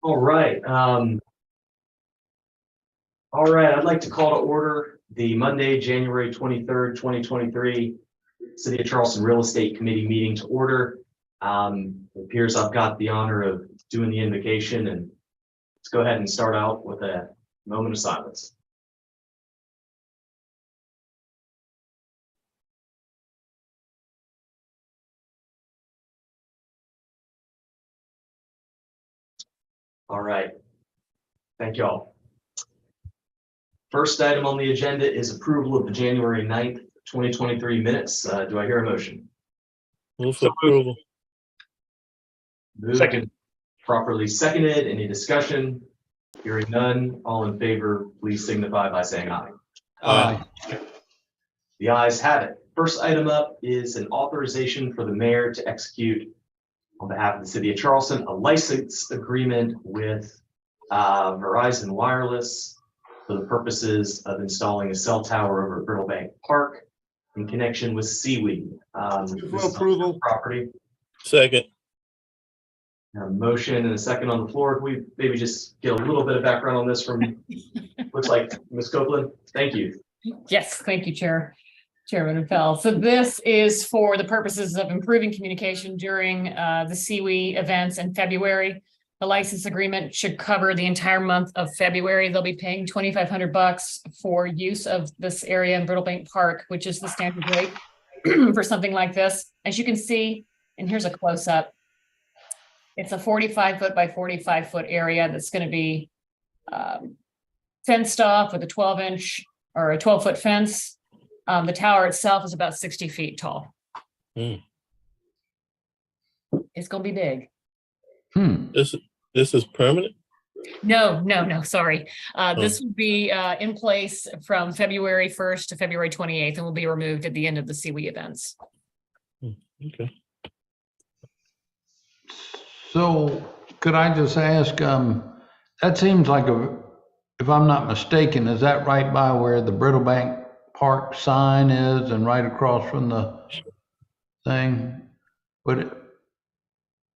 All right. I'd like to call to order the Monday, January 23rd, 2023 City of Charleston Real Estate Committee meeting to order. It appears I've got the honor of doing the invocation, and let's go ahead and start out with a moment of silence. All right. Thank you all. First item on the agenda is approval of the January 9th, 2023 minutes. Do I hear a motion? Move for approval. Moved. Second. Properly seconded. Any discussion? Hearing none. All in favor, please signify by saying aye. Aye. The ayes have it. First item up is an authorization for the mayor to execute on behalf of the city of Charleston a license agreement with Verizon Wireless for the purposes of installing a cell tower over at Brittle Bank Park in connection with seaweed. For approval. Property. Second. A motion and a second on the floor. Can we maybe just get a little bit of background on this from, looks like Ms. Copeland? Thank you. Yes, thank you, Chairman Fell. So this is for the purposes of improving communication during the CWE events in February. The license agreement should cover the entire month of February. They'll be paying $2,500 for use of this area in Brittle Bank Park, which is the standard rate for something like this. As you can see, and here's a close-up. It's a 45-foot by 45-foot area that's going to be fenced off with a 12-inch or a 12-foot fence. The tower itself is about 60 feet tall. It's going to be big. This is permanent? No, sorry. This will be in place from February 1st to February 28th and will be removed at the end of the CWE events. Okay. So could I just ask, that seems like if I'm not mistaken, is that right by where the Brittle Bank Park sign is and right across from the thing? But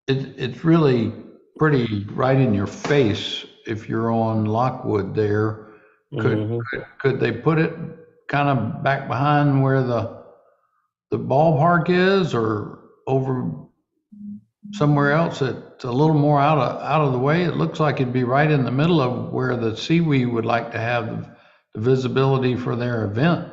it's really pretty right in your face if you're on Lockwood there. Could they put it kind of back behind where the ballpark is, or over somewhere else that's a little more out of the way? It looks like it'd be right in the middle of where the seaweed would like to have the visibility for their event.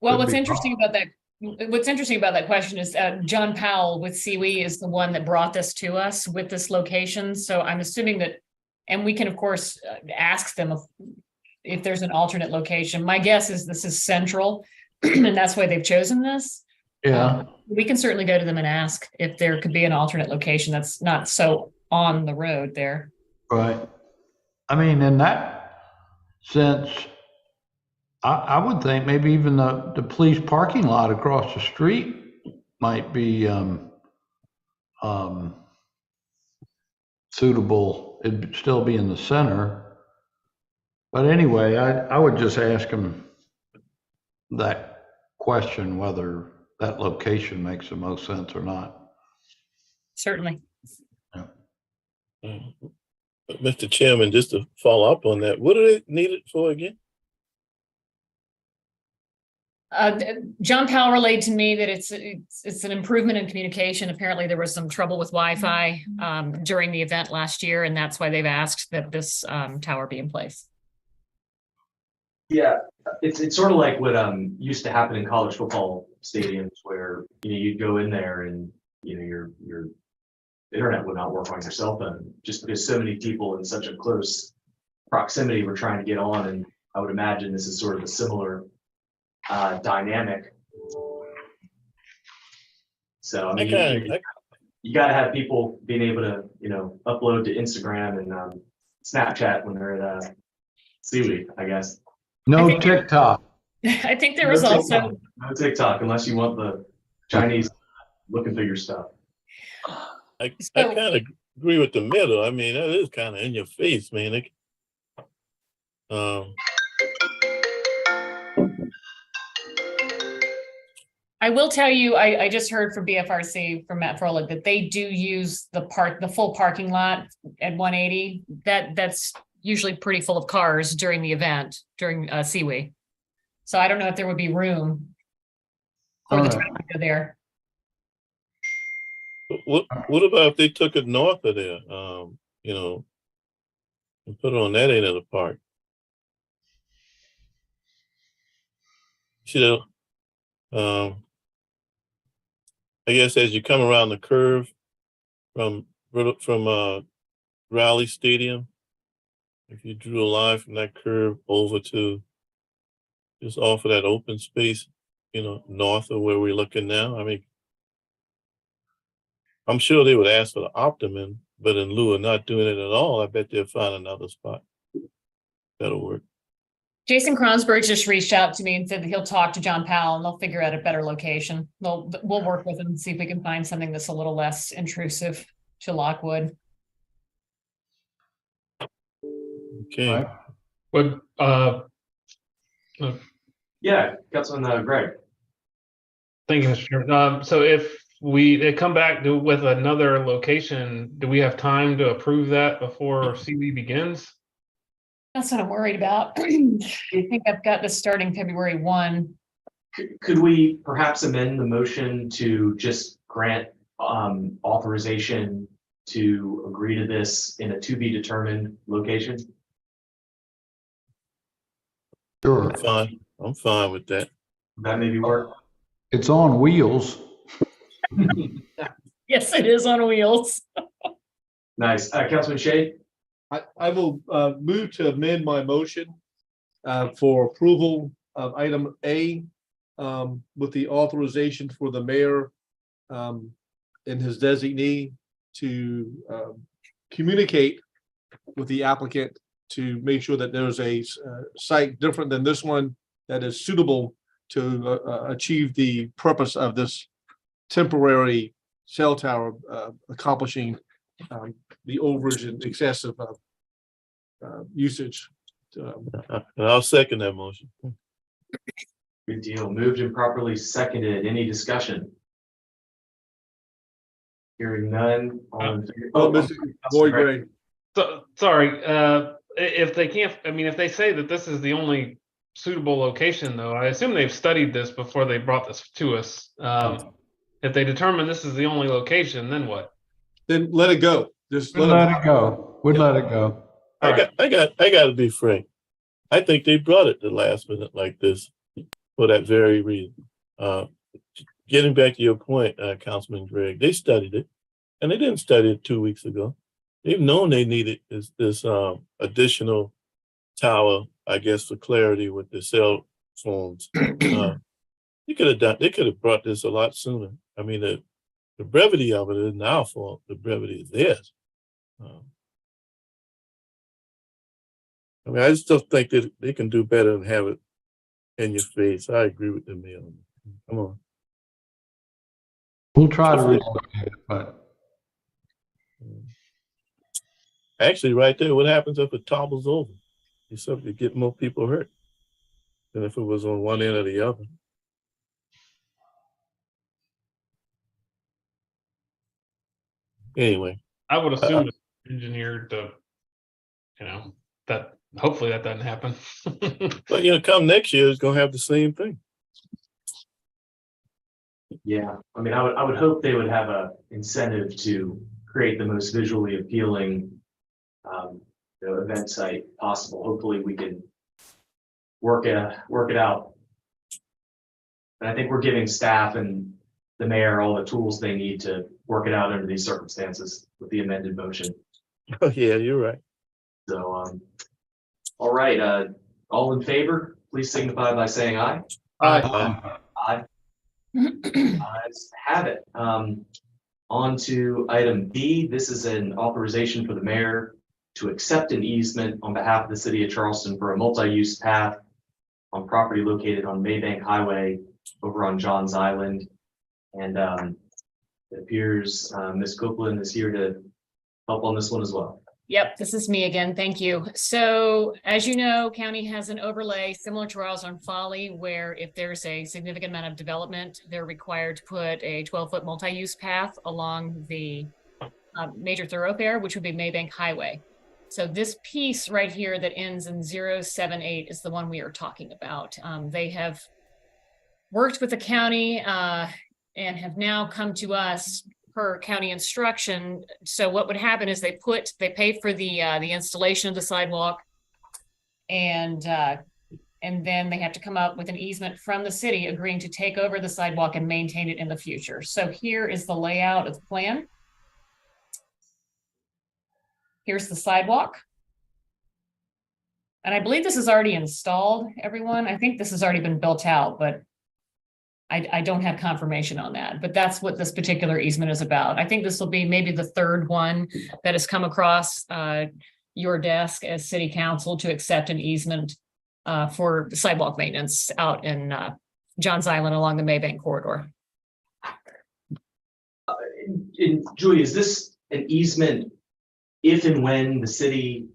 Well, what's interesting about that question is John Powell with CWE is the one that brought this to us with this location. So I'm assuming that, and we can of course ask them if there's an alternate location. My guess is this is central and that's why they've chosen this. Yeah. We can certainly go to them and ask if there could be an alternate location that's not so on the road there. Right. I mean, in that sense, I would think maybe even the police parking lot across the street might be suitable. It'd still be in the center. But anyway, I would just ask them that question, whether that location makes the most sense or not. Certainly. Yeah. Mr. Chairman, just to follow up on that, what do they need it for again? John Powell relayed to me that it's an improvement in communication. Apparently there was some trouble with Wi-Fi during the event last year, and that's why they've asked that this tower be in place. Yeah, it's sort of like what used to happen in college football stadiums, where you'd go in there and your internet would not work on your cell phone just because so many people in such a close proximity were trying to get on. And I would imagine this is sort of a similar dynamic. So I mean, you got to have people being able to upload to Instagram and Snapchat when they're at seaweed, I guess. No TikTok. I think there was also no TikTok unless you want the Chinese looking through your stuff. I kind of agree with the middle. I mean, that is kind of in your face, man. I will tell you, I just heard from BFRC, from Matt Froelich, that they do use the full parking lot at 180. That's usually pretty full of cars during the event, during Seaway. So I don't know if there would be room for the All right. traffic there. What about if they took it north of there, you know, and put it on that end of the park? You know, I guess as you come around the curve from Raleigh Stadium, if you drew a line from that curve over to just off of that open space, you know, north of where we're looking now, I mean, I'm sure they would ask for the Optimum, but in lieu of not doing it at all, I bet they'll find another spot that'll work. Jason Kronsberg just reached out to me and said that he'll talk to John Powell and they'll figure out a better location. We'll work with him and see if we can find something that's a little less intrusive to Lockwood. Okay. Right. But Yeah, Councilman Greg. thank you, Mr. Chairman. So if they come back with another location, do we have time to approve that before CB begins? That's what I'm worried about. I think I've got this starting February 1. Could we perhaps amend the motion to just grant authorization to agree to this in a to be determined location? Sure. I'm fine with that. Would that maybe work? It's on wheels. Yes, it is on wheels. Nice. Councilman Shea? I will move to amend my motion for approval of item A with the authorization for the mayor and his designee to communicate with the applicant to make sure that there's a site different than this one that is suitable to achieve the purpose of this temporary cell tower, accomplishing the overage and excessive usage. And I'll second that motion. Good deal. Moved and properly seconded. Any discussion? Hearing none. All in favor? Mr. Boyd Gray. So sorry, if they can't, I mean, if they say that this is the only suitable location, though, I assume they've studied this before they brought this to us. If they determine this is the only location, then what? Then let it go. Just We'd let it go. We'd let it go. I got to be frank. I think they brought it the last minute like this for that very reason. Getting back to your point, Councilman Gregg, they studied it, and they didn't study it 2 weeks ago. They've known they needed this additional tower, I guess, for clarity with the cell phones. They could have brought this a lot sooner. I mean, the brevity of it isn't our fault. The brevity is theirs. I mean, I just don't think that they can do better than have it in your face. I agree with the mayor. Come on. We'll try to relocate it, but Actually, right there, what happens if it topples over? You simply get more people hurt than if it was on one end or the other. Anyway, I would assume it's engineered to, that hopefully that doesn't happen. but come next year, it's gonna have the same thing. Yeah, I mean, I would hope they would have a incentive to create the most visually appealing event site possible. Hopefully we can work it out. And I think we're giving staff and the mayor all the tools they need to work it out under these circumstances with the amended motion. Oh yeah, you're right. So, all right, all in favor, please signify by saying aye. Aye. Aye. Ayes have it. On to item B. This is an authorization for the mayor to accept an easement on behalf of the city of Charleston for a multi-use path on property located on Maybank Highway over on Johns Island. And it appears Ms. Copeland is here to help on this one as well. Yep, this is me again. Thank you. So as you know, county has an overlay similar to ours on Folly, where if there's a significant amount of development, they're required to put a 12-foot multi-use path along the major thoroughfare, which would be Maybank Highway. So this piece right here that ends in 078 is the one we are talking about. They have worked with the county and have now come to us per county instruction. So what would happen is they pay for the installation of the sidewalk, and then they have to come up with an easement from the city agreeing to take over the sidewalk and maintain it in the future. So here is the layout of the plan. Here's the sidewalk. And I believe this is already installed, everyone. I think this has already been built out, but I don't have confirmation on that. But that's what this particular easement is about. I think this will be maybe the third one that has come across your desk as city council to accept an easement for sidewalk maintenance out in Johns Island along the Maybank corridor. Julie, is this an easement if and when the city,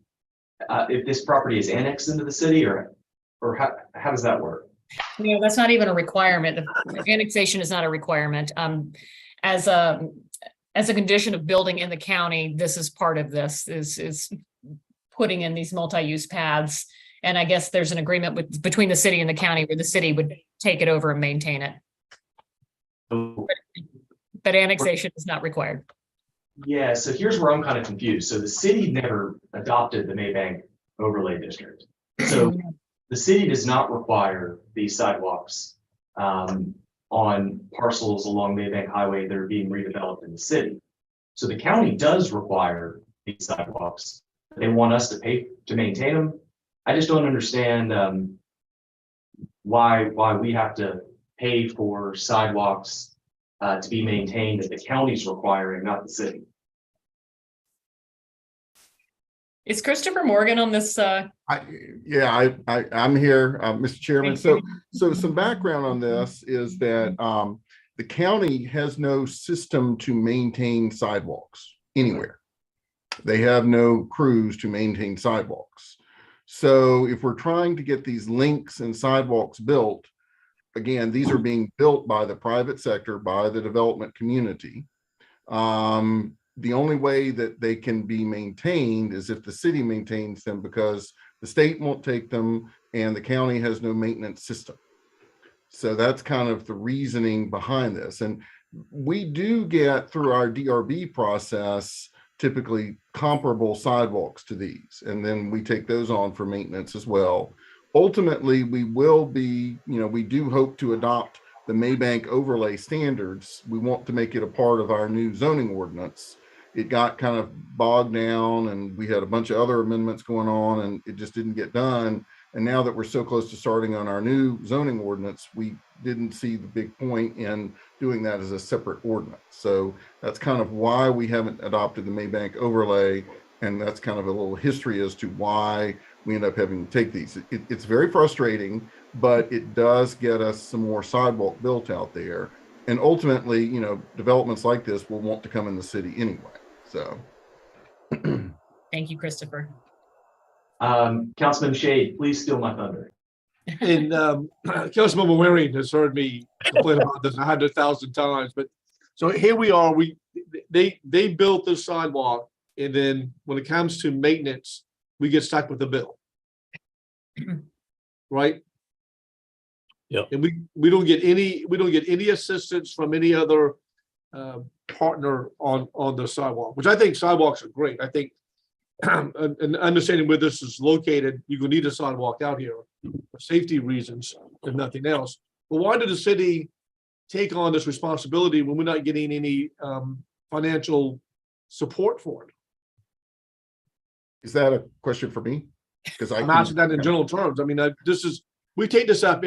if this property is annexed into the city, or how does that work? You know, that's not even a requirement. The annexation is not a requirement. As a condition of building in the county, this is part of this, is putting in these multi-use paths. And I guess there's an agreement between the city and the county where the city would take it over and maintain it. But annexation is not required. Yeah, so here's where I'm kind of confused. So the city never adopted the Maybank overlay district. So the city does not require these sidewalks on parcels along Maybank Highway that are being redeveloped in the city. So the county does require these sidewalks. They want us to pay to maintain them. I just don't understand why we have to pay for sidewalks to be maintained that the county's requiring, not the city. Is Christopher Morgan on this? I'm here, Mr. Chairman. So some background on this is that the county has no system to maintain sidewalks anywhere. They have no crews to maintain sidewalks. So if we're trying to get these links and sidewalks built, again, these are being built by the private sector, by the development community. The only way that they can be maintained is if the city maintains them, because the state won't take them and the county has no maintenance system. So that's kind of the reasoning behind this. And we do get through our DRB process typically comparable sidewalks to these, and then we take those on for maintenance as well. Ultimately, we will be, we do hope to adopt the Maybank overlay standards. We want to make it a part of our new zoning ordinance. It got kind of bogged down and we had a bunch of other amendments going on and it just didn't get done. And now that we're so close to starting on our new zoning ordinance, we didn't see the big point in doing that as a separate ordinance. So that's kind of why we haven't adopted the Maybank overlay. And that's kind of a little history as to why we end up having to take these. It's very frustrating, but it does get us some more sidewalk built out there. And ultimately, developments like this will want to come in the city anyway. So. Thank you, Christopher. Councilman Shade, please steal my thunder. And Councilmember Waring has heard me complain about this 100,000 times, but so here we are. They built the sidewalk, and then when it comes to maintenance, we get stuck with the bill, right? Yeah. And we don't get any assistance from any other partner on the sidewalk, which I think sidewalks are great. I think and understanding where this is located, you're gonna need a sidewalk out here for safety reasons, if nothing else. But why did the city take on this responsibility when we're not getting any financial support for it? Is that a question for me? Because I'm asking that in general terms. I mean, we take this up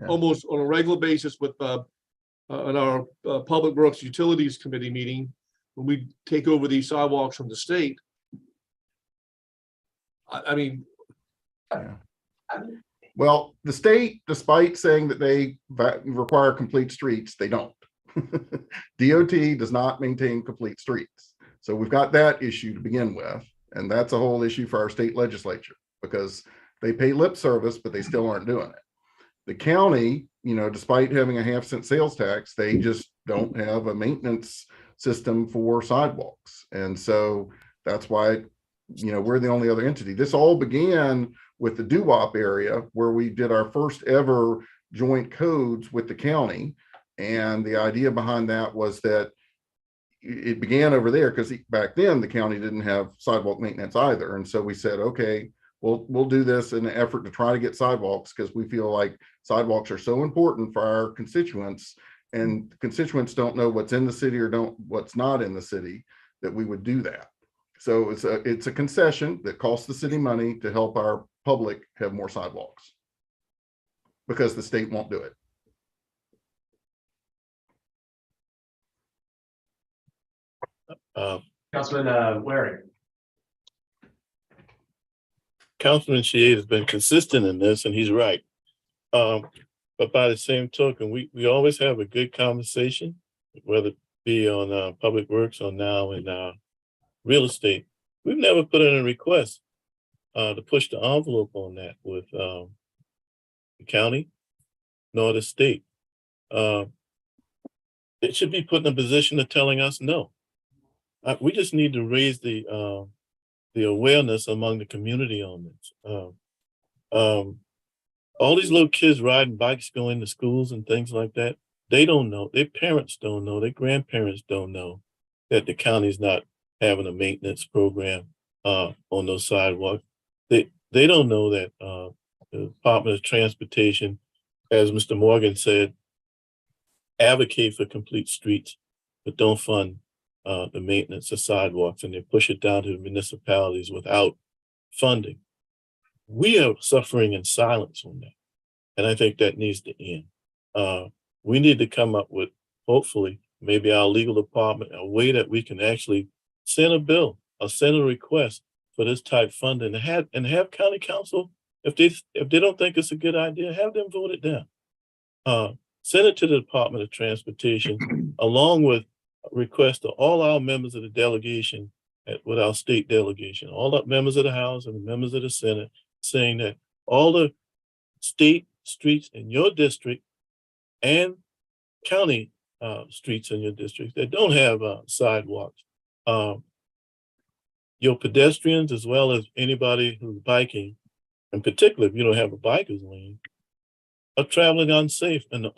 almost on a regular basis with on our Public Works Utilities Committee meeting when we take over these sidewalks from the state. I mean, well, the state, despite saying that they require complete streets, they don't. DOT does not maintain complete streets. So we've got that issue to begin with. And that's a whole issue for our state legislature because they pay lip service, but they still aren't doing it. The county, despite having a 0.5-cent sales tax, they just don't have a maintenance system for sidewalks. And so that's why, we're the only other entity. This all began with the doo-wop area where we did our first ever joint codes with the county. And the idea behind that was that it began over there because back then the county didn't have sidewalk maintenance either. And so we said, okay, we'll do this in an effort to try to get sidewalks because we feel like sidewalks are so important for our constituents, and constituents don't know what's in the city or what's not in the city, that we would do that. So it's a concession that costs the city money to help our public have more sidewalks because the state won't do it. Councilman Waring. Councilman Shea has been consistent in this, and he's right. But by the same token, we always have a good conversation, whether it be on public works or now in real estate. We've never put in a request to push the envelope on that with the county nor the state. It should be put in a position of telling us no. We just need to raise the awareness among the community on this. All these little kids riding bikes going to schools and things like that, they don't know, their parents don't know, their grandparents don't know that the county's not having a maintenance program on those sidewalks. They don't know that the Department of Transportation, as Mr. Morgan said, advocate for complete streets, but don't fund the maintenance of sidewalks, and they push it down to the municipalities without funding. We are suffering in silence on that. And I think that needs to end. We need to come up with, hopefully, maybe our legal department, a way that we can actually send a bill or send a request for this type funding and have county council, if they don't think it's a good idea, have them vote it down. Send it to the Department of Transportation along with a request to all our members of the delegation with our state delegation, all the members of the House and the members of the Senate, saying that all the state streets in your district and county streets in your district that don't have sidewalks, your pedestrians as well as anybody who's biking, in particular if you don't have a biker's lane, are traveling unsafe and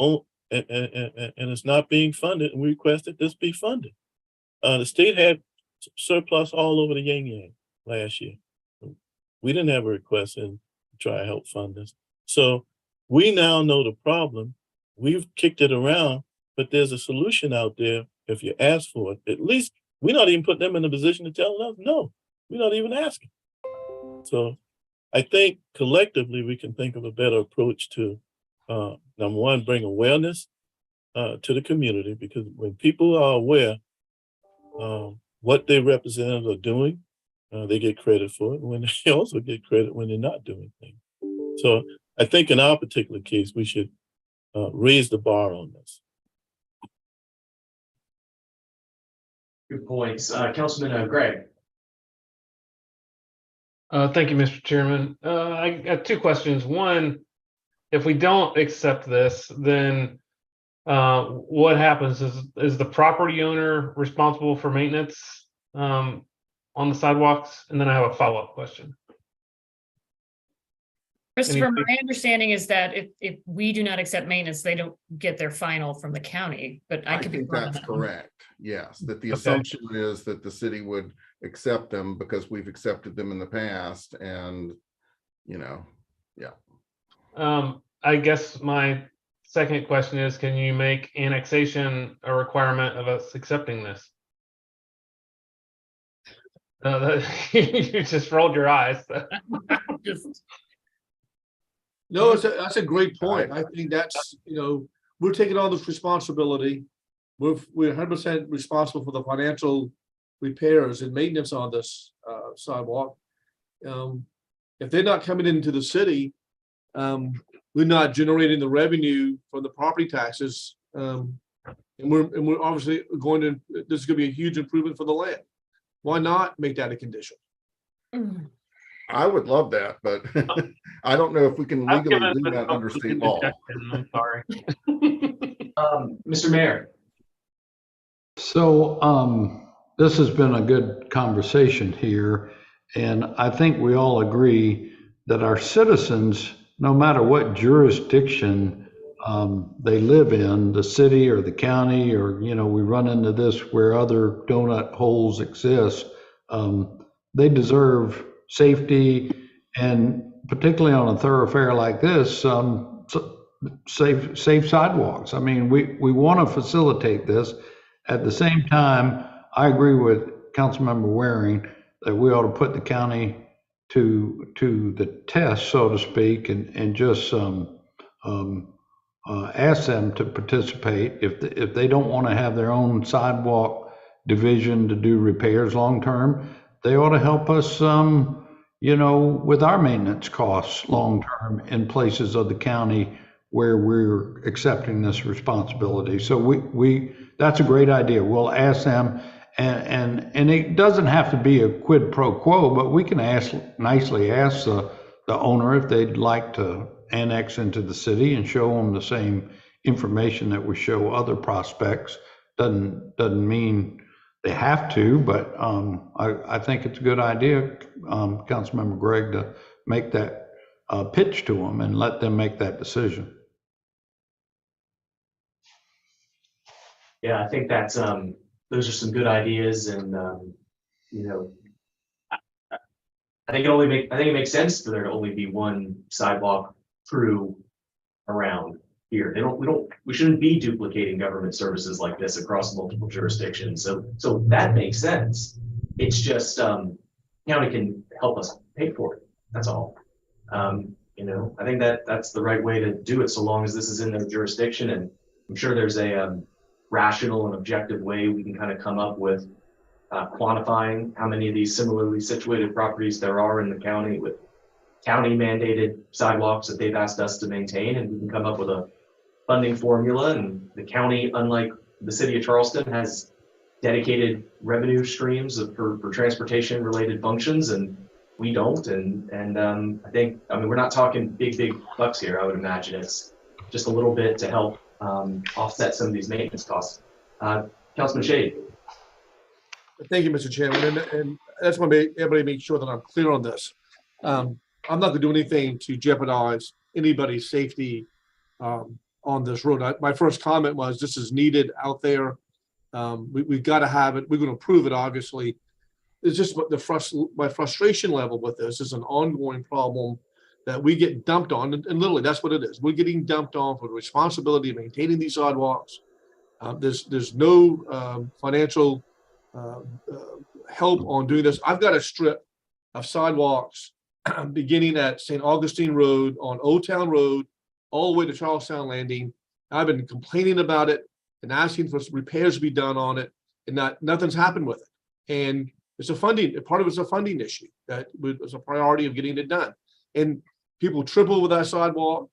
it's not being funded, and we requested this be funded. The state had surplus all over the yang last year. We didn't have a request in to try to help fund this. So we now know the problem. We've kicked it around, but there's a solution out there if you ask for it. At least we're not even putting them in a position to tell them no. We're not even asking. So I think collectively we can think of a better approach to number one, bring awareness to the community, because when people are aware what their representatives are doing, they get credit for it. When they also get credit when they're not doing things. So I think in our particular case, we should raise the bar on this. Good points. Councilman Gregg. Thank you, Mr. Chairman. I got two questions. One, if we don't accept this, then what happens? Is the property owner responsible for maintenance on the sidewalks? And then I have a follow-up question. Christopher, my understanding is that if we do not accept maintenance, they don't get their final from the county, but I could be think wrong on that's that one. correct. Yes, that the Okay. assumption is that the city would accept them because we've accepted them in the past, and I guess my second question is, can you make annexation a requirement of us accepting this? You just rolled your eyes. No, that's a great point. I think that's, we're taking on this responsibility. We're 100% responsible for the financial repairs and maintenance on this sidewalk. If they're not coming into the city, we're not generating the revenue from the property taxes. And we're obviously this is going to be a huge improvement for the land. Why not make that a condition? I would love that, but I don't know if we can I've legally given do it that a under state complete law. rejection, I'm sorry. Mr. Mayor, So, this has been a good conversation here, and I think we all agree that our citizens, no matter what jurisdiction they live in, the city or the county, or, you know, we run into this where other donut holes exist, they deserve safety, and particularly on a thoroughfare like this, safe sidewalks. I mean, we want to facilitate this. At the same time, I agree with Councilmember Waring that we ought to put the county to the test, so to speak, and just ask them to participate. If they don't want to have their own sidewalk division to do repairs long term, they ought to help us, you know, with our maintenance costs long term in places of the county where we're accepting this responsibility. So that's a great idea. We'll ask them, and it doesn't have to be a quid pro quo, but we can nicely ask the owner if they'd like to annex into the city and show them the same information that we show other prospects. Doesn't mean they have to, but I think it's a good idea, Councilmember Gregg, to make that pitch to them and let them make that decision. yeah, I think that's, those are some good ideas and, you know, I think it makes sense for there to only be one sidewalk crew around here. We shouldn't be duplicating government services like this across multiple jurisdictions. So that makes sense. It's just, county can help us pay for it. That's all. You know, I think that's the right way to do it, so long as this is in their jurisdiction. And I'm sure there's a rational and objective way we can kind of come up with quantifying how many of these similarly situated properties there are in the county with county mandated sidewalks that they've asked us to maintain, and we can come up with a funding formula. And the county, unlike the city of Charleston, has dedicated revenue streams for transportation related functions, and we don't. And I think, I mean, we're not talking big bucks here. I would imagine it's just a little bit to help offset some of these maintenance costs. Councilman Shade. Thank you, Mr. Chairman, and that's why everybody make sure that I'm clear on this. I'm not going to do anything to jeopardize anybody's safety on this road. My first comment was this is needed out there. We've got to have it. We're going to approve it, obviously. It's just my frustration level with this is an ongoing problem that we get dumped on, and literally that's what it is. We're getting dumped on for the responsibility of maintaining these sidewalks. There's no financial help on doing this. I've got a strip of sidewalks beginning at St. Augustine Road on Old Town Road all the way to Charlestown Landing. I've been complaining about it and asking for some repairs to be done on it, and nothing's happened with it. And it's part of it's a funding issue that was a priority of getting it done. And people triple with that sidewalk.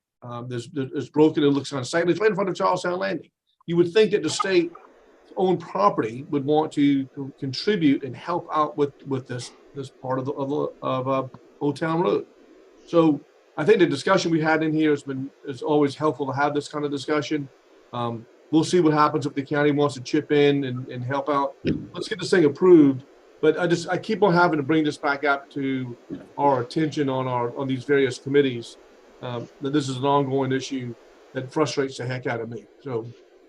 It's broken, it looks unsightly. It's right in front of Charlestown Landing. You would think that the state owned property would want to contribute and help out with this part of Old Town Road. So I think the discussion we had in here is always helpful to have this kind of discussion. We'll see what happens if the county wants to chip in and help out. Let's get this thing approved. But I keep on having to bring this back up to our attention on these various committees. That this is an ongoing issue that frustrates the heck out of me. So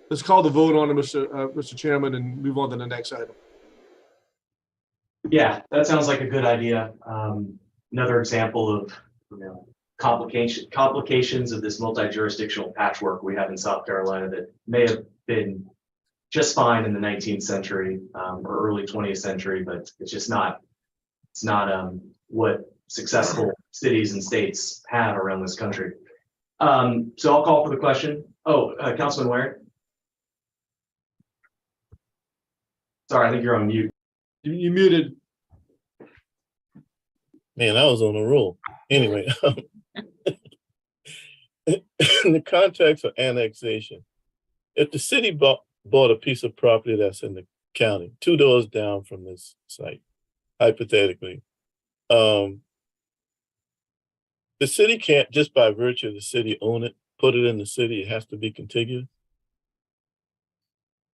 let's call the vote on it, Mr. Chairman, and move on to the next item. Yeah, that sounds like a good idea. Another example of, you know, complications of this multi-jurisdictional patchwork we have in South Carolina that may have been just fine in the 19th century or early 20th century, but it's just not. It's not what successful cities and states have around this country. So I'll call for the question. Oh, Councilman Ware. Sorry, I think you're on mute. You muted. Man, I was on a roll. Anyway, in the context of annexation, if the city bought a piece of property that's in the county, 2 doors down from this site, hypothetically, The city can't, just by virtue of the city own it, put it in the city, it has to be contiguous.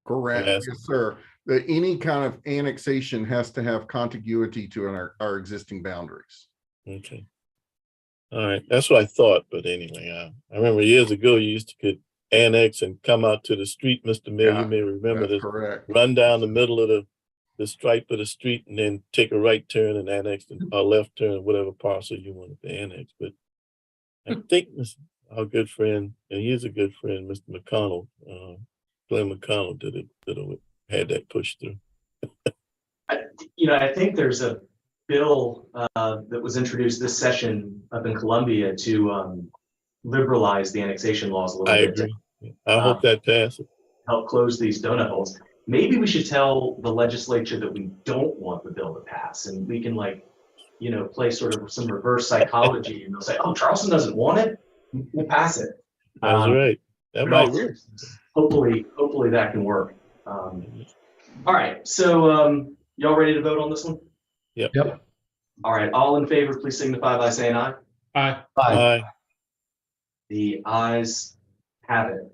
Correct, Yes. yes, sir. That any kind of annexation has to have contiguity to our existing boundaries. Okay. All right, that's what I thought, but anyway, I remember years ago, you used to could annex and come out to the street, Mr. Mayor, Yeah, you may remember That's this, correct. run down the middle of the stripe of the street and then take a right turn and annex or left turn, whatever parcel you wanted to annex, but I think our good friend, and he is a good friend, Mr. McConnell, Glenn McConnell had that pushed through. I think there's a bill that was introduced this session up in Columbia to liberalize the annexation laws a little I bit to agree. I hope that passes. help close these donut holes. Maybe we should tell the legislature that we don't want the bill to pass, and we can play sort of some reverse psychology, and they'll say, "Oh, Charleston doesn't want it. We'll pass it." That's right. That But might also, work. hopefully that can work. All right, so y'all ready to vote on this one? Yep. Yep. All right, all in favor, please signify by saying aye. Aye. Aye. The ayes have it.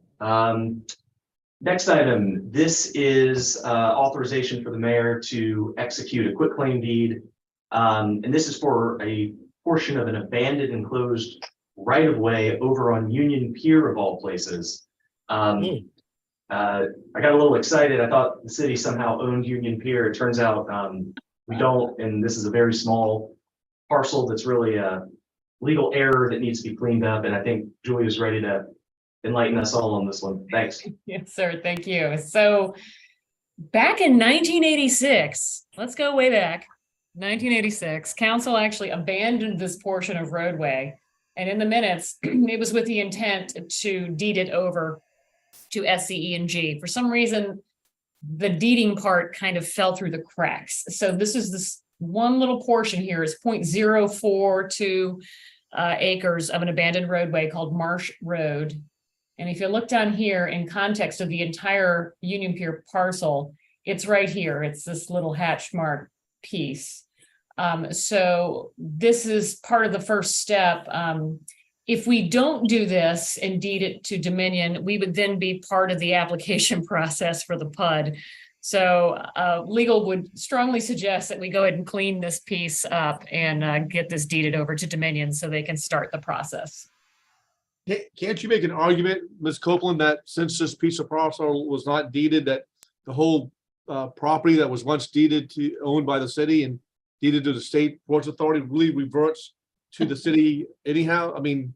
Next item, this is authorization for the mayor to execute a quitclaim deed. And this is for a portion of an abandoned enclosed right-of-way over on Union Pier of all places. I got a little excited. I thought the city somehow owned Union Pier. It turns out we don't, and this is a very small parcel that's really a legal error that needs to be cleaned up. And I think Julia's ready to enlighten us all on this one. Thanks. Yes, sir. Thank you. So back in 1986, let's go way back, 1986, council actually abandoned this portion of roadway. And in the minutes, it was with the intent to deed it over to SCE&G. For some reason, the deeding part kind of fell through the cracks. So this one little portion here is 0.042 acres of an abandoned roadway called Marsh Road. And if you look down here in context of the entire Union Pier parcel, it's right here. It's this little hatch mark piece. So this is part of the first step. If we don't do this and deed it to Dominion, we would then be part of the application process for the PUD. So legal would strongly suggest that we go ahead and clean this piece up and get this deeded over to Dominion so they can start the process. Can't you make an argument, Ms. Copeland, that since this piece of parcel was not deeded, that the whole property that was once owned by the city and deeded to the state ports authority really reverts to the city anyhow? I mean,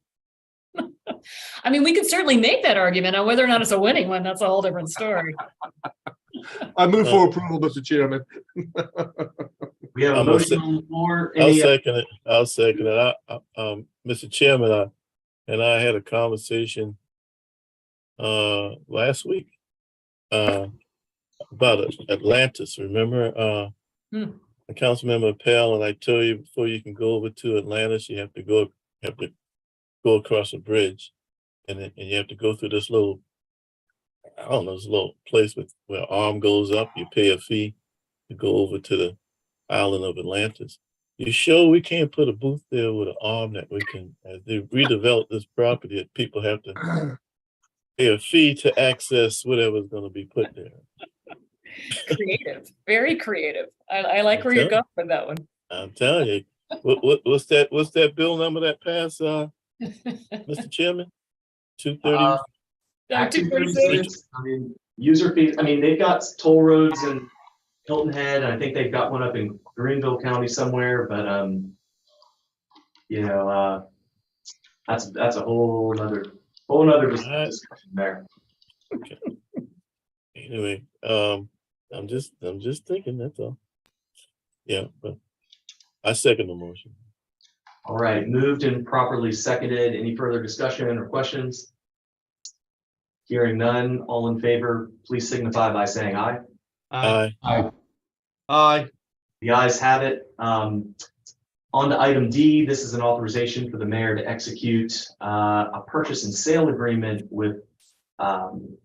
we could certainly make that argument. On whether or not it's a winning one, that's a whole different story. I move for approval, Mr. Chairman. We have a motion on the floor. I'll second it. Mr. Chairman, I had a conversation last week about Atlantis. Remember, Councilmember Pell, and I told you before you can go over to Atlantis, you have to go across a bridge, and you have to go through this little, I don't know, this little place where arm goes up. You pay a fee to go over to the island of Atlantis. You sure we can't put a booth there with an arm that we can, as they redevelop this property, that people have to pay a fee to access whatever's going to be put there? Creative, very creative. I like where you're going with that one. I'm telling you, what's that bill number that passed, Mr. Chairman? 230. 236. User fees. They've got toll roads in Hilton Head, and I think they've got one up in Greenville County somewhere. But that's a whole nother discussion there. Okay. Anyway, I'm just thinking, that's all. Yeah, but I second the motion. All right, moved and properly seconded. Any further discussion or questions? Hearing none, all in favor, please signify by saying aye. Aye. Aye. Aye. The ayes have it. On to item D, this is an authorization for the mayor to execute a purchase and sale agreement with an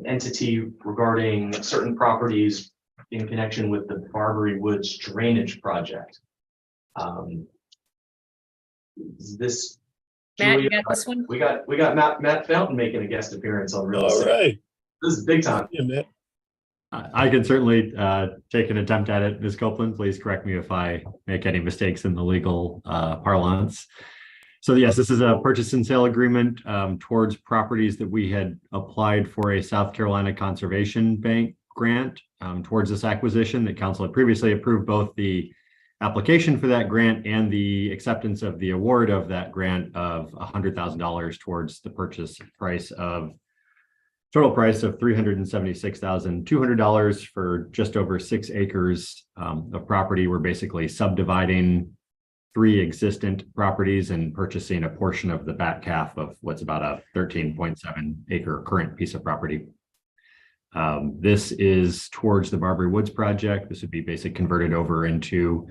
entity regarding certain properties in connection with the Barbary Woods drainage project. Is this? Matt, you Julia? got this one? We got Matt Fountain making a guest appearance on real All estate. right. This is big time. Yeah, Matt. I can certainly take an attempt at it. Ms. Copeland, please correct me if I make any mistakes in the legal parlance. So yes, this is a purchase and sale agreement towards properties that we had applied for a South Carolina Conservation Bank grant towards this acquisition. That council had previously approved both the application for that grant and the acceptance of the award of that grant of $100,000 towards the purchase price of total price of $376,200 for just over 6 acres of property. We're basically subdividing 3 existent properties and purchasing a portion of the back half of what's about a 13.7 acre current piece of property. This is towards the Barbary Woods project. This would be basically converted over into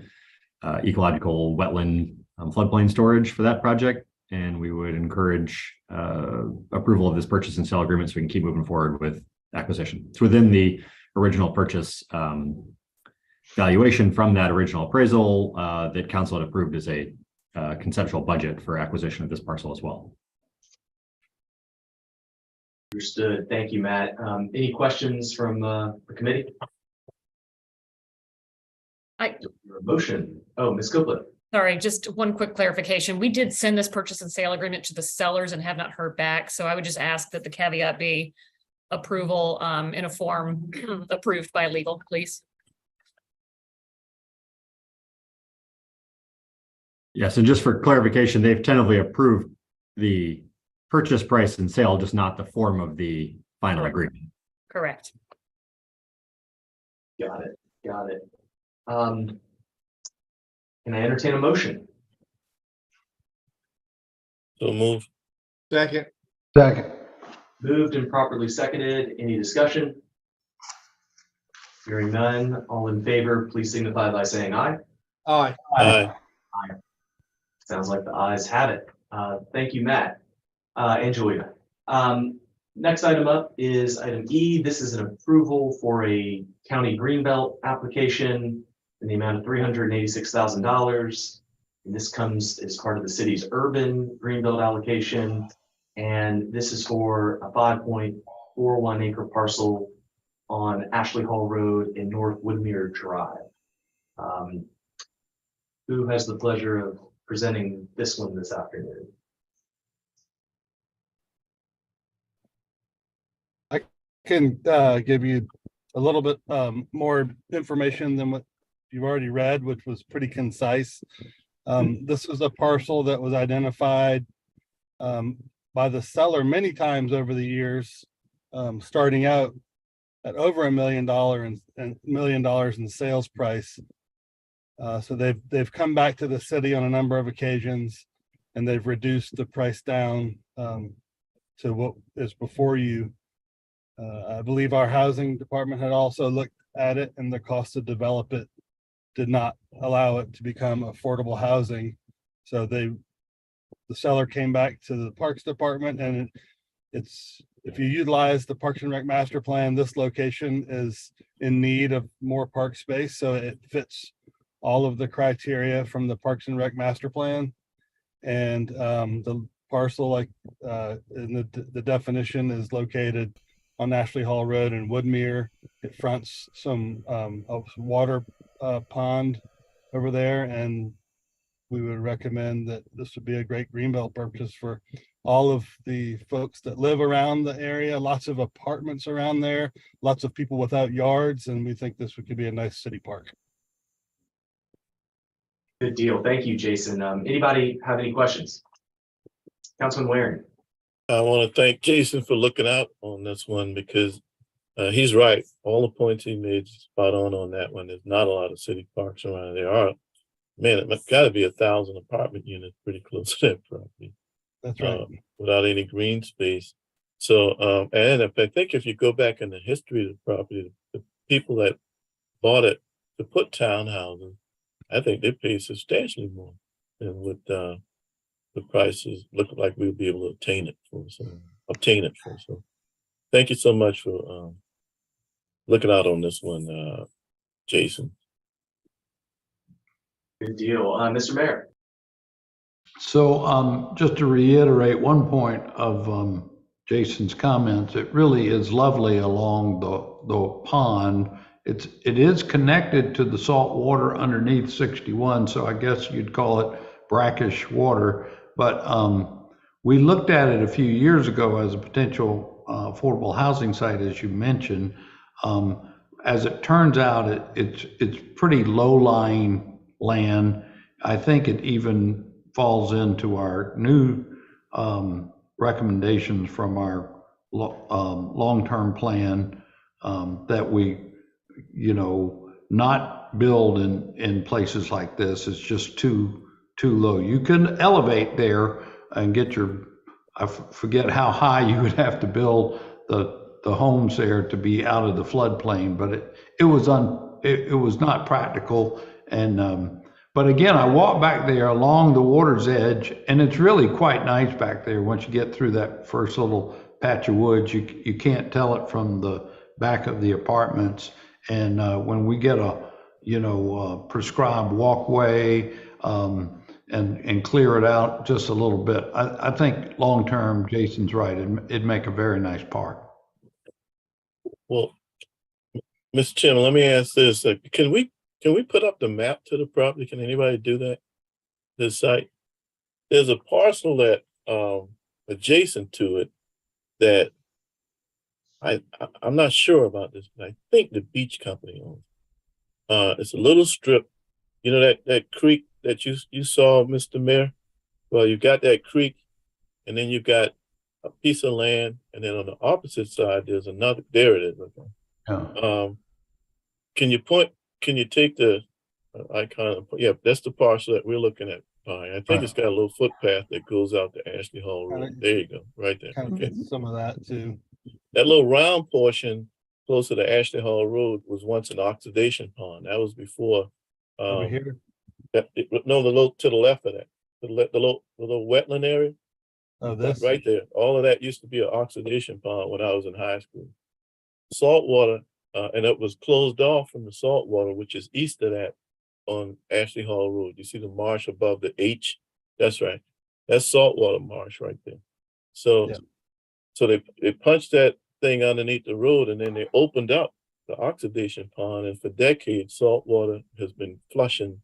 ecological wetland floodplain storage for that project. And we would encourage approval of this purchase and sale agreement so we can keep moving forward with acquisition. It's within the original purchase valuation from that original appraisal that council had approved as a conceptual budget for acquisition of this parcel as well. Understood. Thank you, Matt. Any questions from the committee? Motion. Oh, Ms. Copeland. Sorry, just one quick clarification. We did send this purchase and sale agreement to the sellers and have not heard back. So I would just ask that the caveat be approval in a form approved by legal, please. Yes, and just for clarification, they've tentatively approved the purchase price and sale, just not the form of the final agreement. Correct. Got it. Got it. Can I entertain a motion? So move. Second. Second. Moved and properly seconded. Any discussion? Hearing none. All in favor, please signify by saying aye. Aye. Aye. Sounds like the ayes have it. Thank you, Matt. And Julia. Next item up is item E. This is an approval for a county greenbelt application in the amount of $386,000. And this comes as part of the city's urban greenbelt allocation. And this is for a 5.41 acre parcel on Ashley Hall Road in North Woodmere Drive. Who has the pleasure of presenting this one this afternoon? Can give you a little bit more information than what you've already read, which was pretty concise. This is a parcel that was identified by the seller many times over the years, starting out at over $1 million in sales price. So they've come back to the city on a number of occasions, and they've reduced the price down to what is before you. I believe our housing department had also looked at it, and the cost to develop it did not allow it to become affordable housing. So the seller came back to the Parks Department, and it's if you utilize the Parks and Rec master plan, this location is in need of more park space. So it fits all of the criteria from the Parks and Rec master plan. And the parcel, like in the definition, is located on Ashley Hall Road in Woodmere. It fronts some water pond over there, and we would recommend that this would be a great greenbelt purchase for all of the folks that live around the area. Lots of apartments around there, lots of people without yards, and we think this could be a nice city park. Good deal. Thank you, Jason. Anybody have any questions? Councilman Waring. I want to thank Jason for looking out on this one because he's right. All the points he made spot on that one. There's not a lot of city parks around. There are, man, it's got to be 1,000 apartment units pretty close to that property. That's right. Without any green space. So, and I think if you go back in the history of the property, the people that bought it to put townhouses, I think they paid substantially more than what the prices look like we'll be able to obtain it for. So thank you so much for looking out on this one, Jason. Good deal. Mr. Mayor. So just to reiterate one point of Jason's comments, it really is lovely along the pond. It is connected to the salt water underneath 61, so I guess you'd call it brackish water. But we looked at it a few years ago as a potential affordable housing site, as you mentioned. As it turns out, it's pretty low-lying land. I think it even falls into our new recommendations from our long-term plan that we, not build in places like this. It's just too low. You can elevate there and get I forget how high you would have to build the homes there to be out of the floodplain, but it was not practical. And but again, I walked back there along the water's edge, and it's really quite nice back there. Once you get through that first little patch of woods, you can't tell it from the back of the apartments. And when we get a prescribed walkway and clear it out just a little bit, I think long term, Jason's right. It'd make a very nice park. Well, Mr. Chairman, let me ask this: Can we put up the map to the property? Can anybody do that? The site. There's a parcel that adjacent to it that I'm not sure about this, but I think the beach company owns. It's a little strip. You know that creek that you saw, Mr. Mayor? Well, you got that creek, and then you got a piece of land, and then on the opposite side there's another. There it is. Okay. Yeah. Can you take the icon? Yeah, that's the parcel that we're looking at. I think it's got a little footpath that goes out to Ashley Hall Road. There you go, right there. Kind of Okay. gets some of that too. That little round portion closer to Ashley Hall Road was once an oxidation pond. That was before. Over here. No, the little to the left of that, the little wetland area. Oh, this Right there. All of that used to be an oxidation pond when I was in high school. Salt water, and it was closed off from the salt water, which is east of that on Ashley Hall Road. You see the marsh above the H? That's right. That's saltwater marsh right there. So, Yeah. so they punched that thing underneath the road, and then they opened up the oxidation pond, and for decades, salt water has been flushing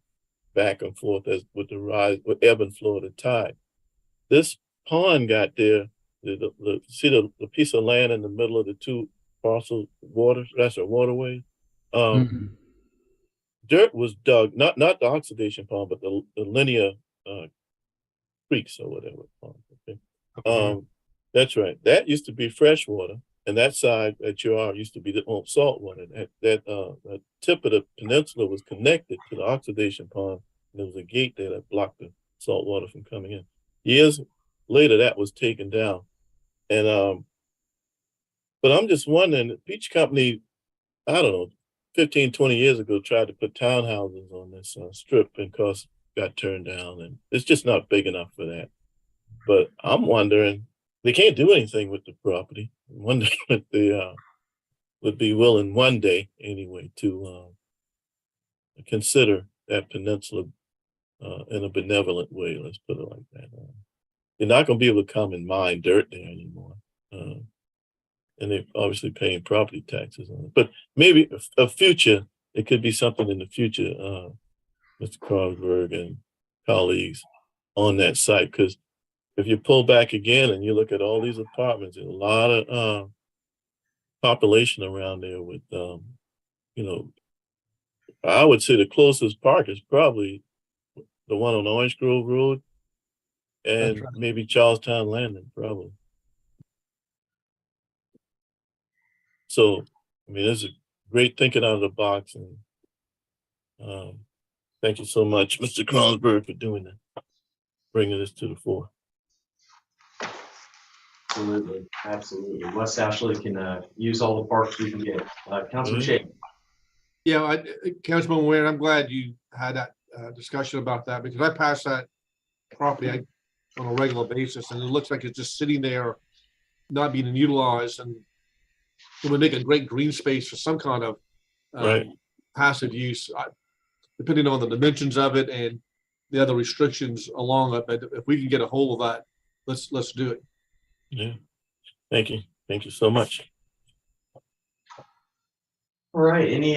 back and forth as with the rise, with ebb and flow of the tide. This pond got there. See the piece of land in the middle of the two parcel waters, that's a waterway. Dirt was dug, not the oxidation pond, but the linear creeks or whatever. Okay. That's right. That used to be fresh water, and that side that you are used to be the salt water. That tip of the peninsula was connected to the oxidation pond. And there was a gate there that blocked the salt water from coming in. Years later, that was taken down. And but I'm just wondering, the beach company, I don't know, 15, 20 years ago, tried to put townhouses on this strip, and course got turned down, and it's just not big enough for that. But I'm wondering, they can't do anything with the property. I'm wondering if they would be willing one day anyway to consider that peninsula in a benevolent way, let's put it like that. They're not going to be able to come and mine dirt there anymore. And they're obviously paying property taxes on it. But maybe a future, it could be something in the future, Mr. Carlsberg and colleagues on that site. Because if you pull back again and you look at all these apartments, there's a lot of population around there with, I would say the closest park is probably the one on Orange Grove Road and maybe Charlestown Landing, probably. So, I mean, this is great thinking out of the box, and thank you so much, Mr. Carlsberg, for doing that, bringing this to the fore. Absolutely, absolutely. West Ashley can use all the parks we can get. Councilman Shea. Yeah, Councilman Ware, I'm glad you had that discussion about that, because I pass that property on a regular basis, and it looks like it's just sitting there, not being utilized, and it would make a great green space for some kind of passive use. depending on the dimensions of it and the other restrictions along it. But if we can get a hold of that, let's do it. Yeah. Thank you. Thank you so much. All right, any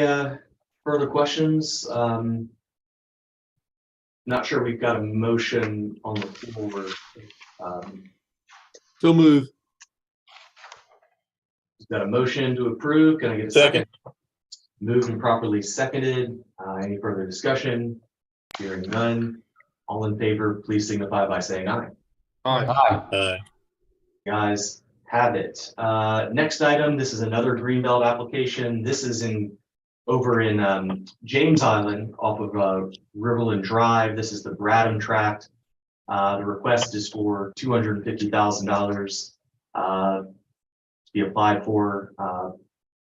further questions? Not sure we've got a motion on the floor. So move. We've got a motion to approve. Can I get a second? Moved and properly seconded. Any further discussion? Hearing none. All in favor, please signify by saying aye. Aye. Aye. Guys have it. Next item, this is another Greenbelt application. This is over in James Island off of Riverland Drive. This is the Bradham tract. The request is for $250,000 to be applied for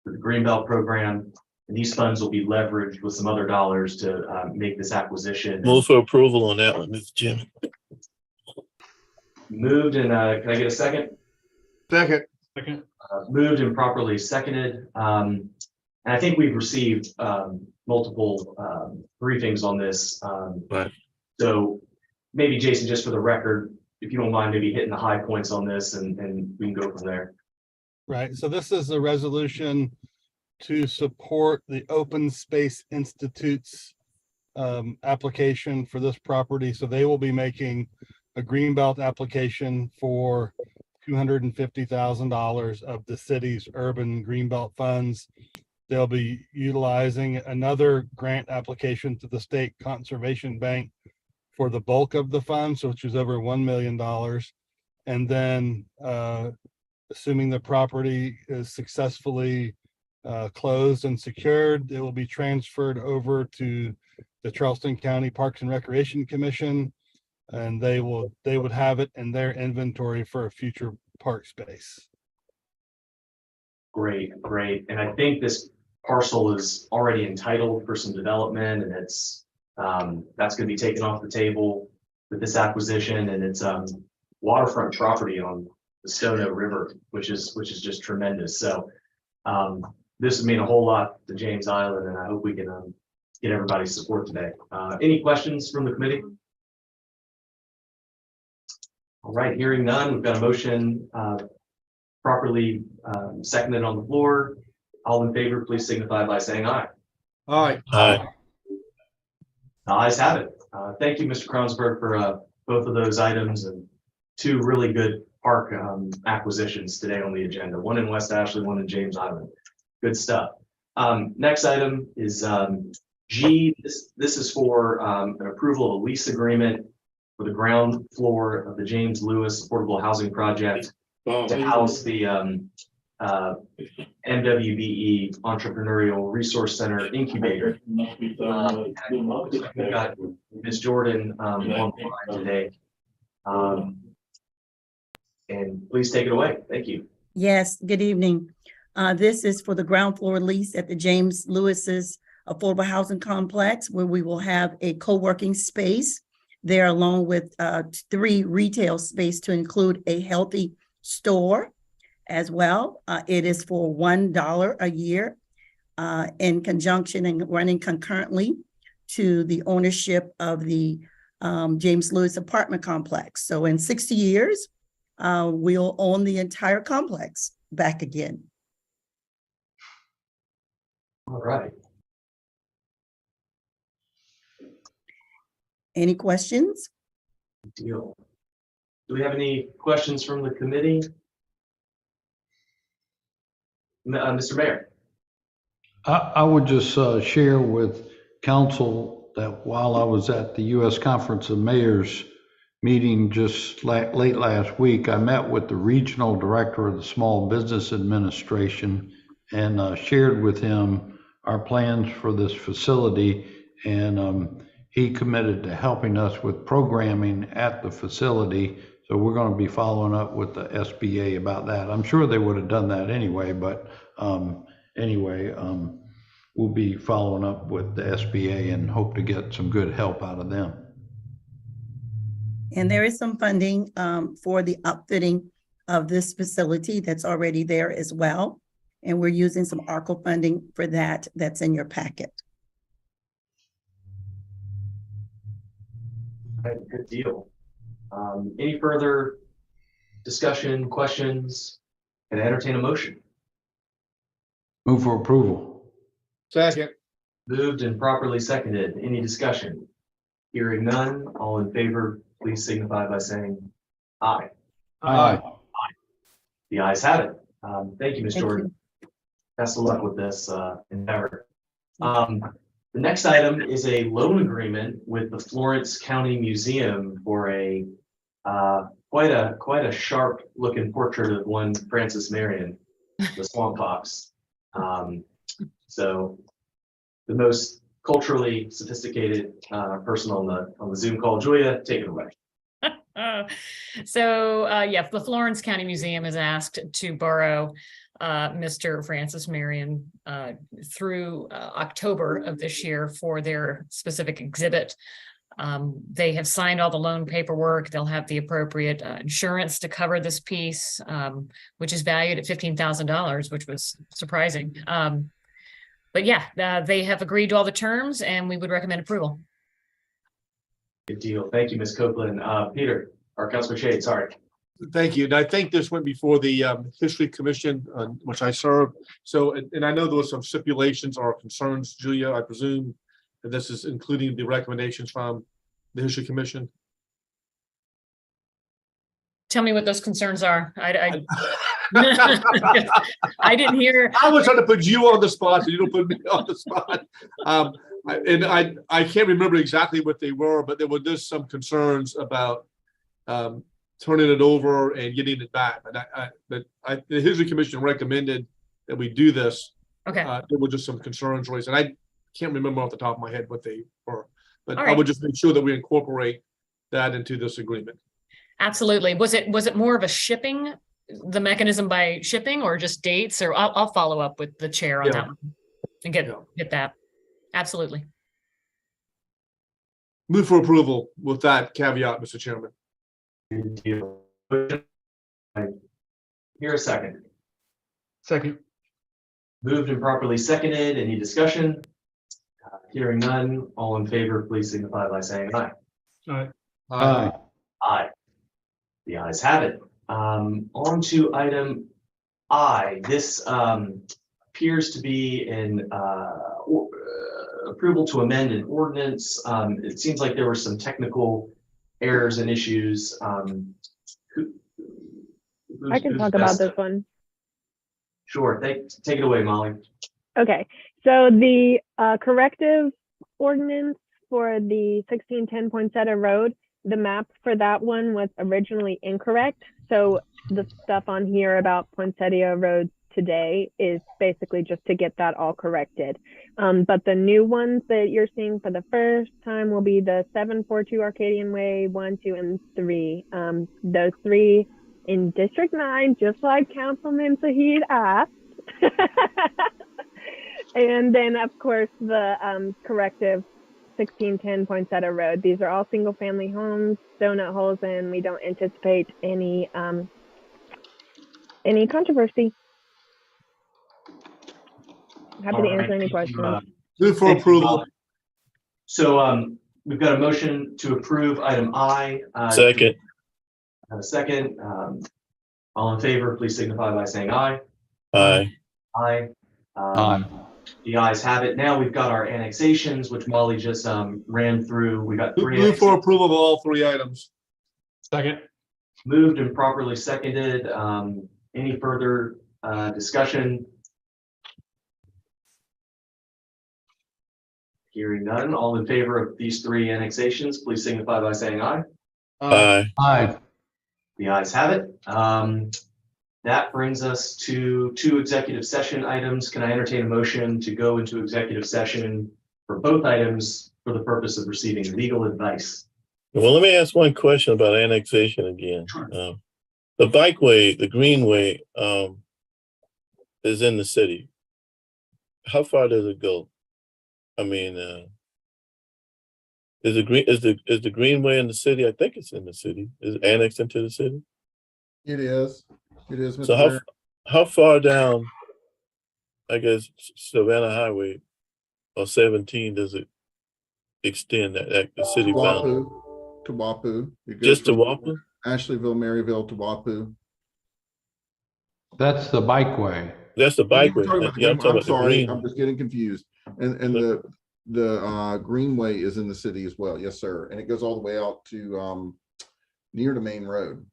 the Greenbelt program. And these funds will be leveraged with some other dollars to make this acquisition. Move for approval on that one, Mr. Chairman. Moved and can I get a second? Second. Moved and properly seconded. And I think we've received multiple briefings on this. Right. So maybe Jason, just for the record, if you don't mind, maybe hitting the high points on this and we can go from there. Right, so this is a resolution to support the Open Space Institute's application for this property. So they will be making a Greenbelt application for $250,000 of the city's urban Greenbelt funds. They'll be utilizing another grant application to the State Conservation Bank for the bulk of the funds, which is over $1 million. And then assuming the property is successfully closed and secured, it will be transferred over to the Charleston County Parks and Recreation Commission, and they would have it in their inventory for a future park space. Great. And I think this parcel is already entitled for some development, and it's that's going to be taken off the table with this acquisition, and it's waterfront property on the Stono River, which is just tremendous. So this would mean a whole lot to James Island, and I hope we can get everybody's support today. Any questions from the committee? All right, hearing none, we've got a motion properly seconded on the floor. All in favor, please signify by saying aye. Aye. Aye. The ayes have it. Thank you, Mr. Kronsberg, for both of those items and two really good park acquisitions today on the agenda. One in West Ashley, one in James Island. Good stuff. Next item is G. This is for an approval of a lease agreement for the ground floor of the James Lewis Affordable Housing Project to house the MWBE Entrepreneurial Resource Center Incubator. We've got Ms. Jordan on the line today. And please take it away. Thank you. Yes, good evening. This is for the ground floor lease at the James Lewis's Affordable Housing Complex, where we will have a co-working space there along with 3 retail space to include a healthy store as well. It is for $1 a year in conjunction and running concurrently to the ownership of the James Lewis apartment complex. So in 60 years, we'll own the entire complex back again. All right. Any questions? Deal. Do we have any questions from the committee? Mr. Mayor. I would just share with council that while I was at the U.S. Conference of Mayors meeting just late last week, I met with the regional director of the Small Business Administration and shared with him our plans for this facility. And he committed to helping us with programming at the facility. So we're going to be following up with the SBA about that. I'm sure they would have done that anyway, but we'll be following up with the SBA and hope to get some good help out of them. And there is some funding for the outfitting of this facility that's already there as well. And we're using some ARCO funding for that. That's in your packet. Right, good deal. Any further discussion, questions? Can I entertain a motion? Move for approval. Second. Moved and properly seconded. Any discussion? Hearing none, all in favor, please signify by saying aye. Aye. The ayes have it. Thank you, Ms. Thank Jordan. Best of luck with this endeavor. The next item is a loan agreement with the Florence County Museum for a quite a sharp looking portrait of one Francis Marion, the Swamp Fox. So the most culturally sophisticated person on the Zoom call. Julia, take it away. Yeah, the Florence County Museum is asked to borrow Mr. Francis Marion through October of this year for their specific exhibit. They have signed all the loan paperwork. They'll have the appropriate insurance to cover this piece, which is valued at $15,000, which was surprising. But yeah, they have agreed to all the terms and we would recommend approval. Good deal. Thank you, Ms. Copeland. Peter, or Councilor Shade, sorry. Thank you. And I think this went before the History Commission, which I serve. So, and I know there were some stipulations or concerns, Julia, I presume that this is including the recommendations from the History Commission. Tell me what those concerns are. I didn't hear. I was trying to put you on the spot, so you don't put me on the spot. I can't remember exactly what they were, but there were just some concerns about turning it over and getting it back. But the History Commission recommended that we do this. Okay. There were just some concerns raised, and I can't remember off the top of my head what they were. But All I right. would just make sure that we incorporate that into this agreement. Absolutely. Was it more of a shipping, the mechanism by shipping, or just dates? Or I'll follow up with the chair on Yeah. that one and get that. Absolutely. Move for approval with that caveat, Mr. Chairman. Good deal. Here a second. Second. Moved and properly seconded. Any discussion? Hearing none, all in favor, please signify by saying aye. All right. Aye. Aye. The ayes have it. On to item I. This appears to be an approval to amend an ordinance. It seems like there were some technical errors and issues. I can talk about this one. Sure, take it away, Molly. Okay, so the corrective ordinance for the 1610 Poinsettia Road, the map for that one was originally incorrect. So the stuff on here about Poinsettia Road today is basically just to get that all corrected. But the new ones that you're seeing for the first time will be the 742 Arcadian Way 1, 2, and 3. Those 3 in District 9, just like Councilman Saheed asked. And then, of course, the corrective 1610 Poinsettia Road. These are all single-family homes, donut holes, and we don't anticipate any controversy. Happy to answer any questions. Move for approval. So we've got a motion to approve item I. Second. Have a second. All in favor, please signify by saying aye. Aye. Aye. Aye. The ayes have it. Now we've got our annexations, which Molly just ran through. We got 3 Move for approval of all 3 items. Second. moved and properly seconded. Any further discussion? Hearing none, all in favor of these 3 annexations, please signify by saying aye. Aye. Aye. The ayes have it. That brings us to 2 executive session items. Can I entertain a motion to go into executive session for both items for the purpose of receiving legal advice? Well, let me ask one question about annexation again. Sure. The bikeway, the greenway, is in the city. How far does it go? I mean, is the greenway in the city? I think it's in the city. Is it annexed into the city? It is. It is. So Mr. Mayor. how far down, I guess, Savannah Highway or 17 does it extend that the city boundary? Wapu. to Wapu. It goes Just to from Wapu? Ashleyville, Maryville to Wapu. That's the bikeway. That's the We're bikeway. talking about the Yeah, I'm Greenway. talking I'm about the sorry, green. I'm just getting confused. And the Greenway is in the city as well. Yes, sir. And it goes all the way out to near the main road.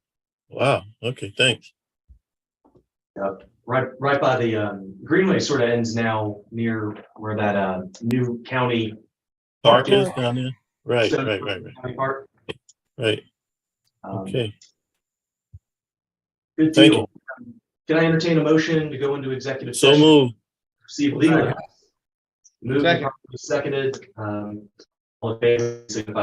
Wow. Okay, thanks. Right by the Greenway sort of ends now near where that new county Park park is is. down there? Right, So, right. County park. Right. Um, Okay. Good Thank deal. Can I entertain a motion to go into executive So session? moved. Receive legal. Second. Moved and properly seconded. All in favor, signify